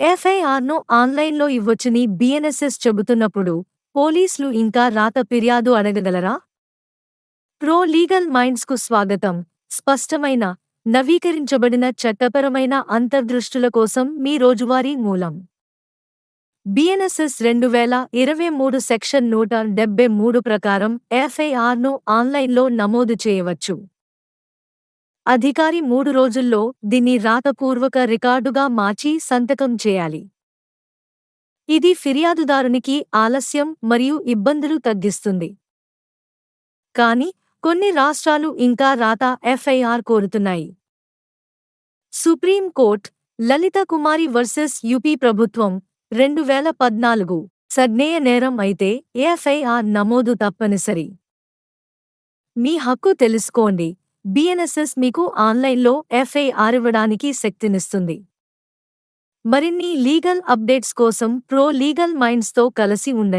ఎఫ్ఐఆర్ను ఆన్లైన్లో ఇవ్వొచ్చని బిఎన్ఎస్ఎస్ చెబుతున్నప్పుడు పోలీసులు ఇంకా రాత ఫిర్యాదు అడగగలరా? ప్రో లీగల్ మైండ్స్కు స్వాగతం. స్పష్టమైన, నవీకరించబడిన చట్టపరమైన అంతర్దృష్టుల కోసం మీ రోజువారీ మూలం. బిఎన్ఎస్ఎస్ 2023 సెక్షన్ 173 ప్రకారం ఎఫ్ఐఆర్ను ఆన్లైన్లో నమోదు చేయవచ్చు. అధికారి 3 రోజుల్లో దీన్ని రాతపూర్వక రికార్డుగా మార్చి సంతకం చేయాలి. ఇది ఫిర్యాదుదారునికి ఆలస్యం మరియు ఇబ్బందులు తగ్గిస్తుంది. కానీ కొన్ని రాష్ట్రాలు ఇంకా రాత ఎఫ్ఐఆర్ కోరుతున్నాయి. సుప్రీం కోర్ట్, లలిత కుమారి వర్సెస్ యూపీ ప్రభుత్వం, 2014 సగ్నేయ నేరం అయితే ఎఫ్ఐఆర్ నమోదు తప్పనిసరి. మీ హక్కు తెలుసుకోండి. బిఎన్ఎస్ఎస్ మీకు ఆన్లైన్లో ఎఫ్ఐఆర్ ఇవ్వడానికి శక్తినిస్తుంది. మరిన్ని లీగల్ అప్డేట్స్ కోసం ప్రో లీగల్ మైండ్స్తో కలిసి ఉండండి.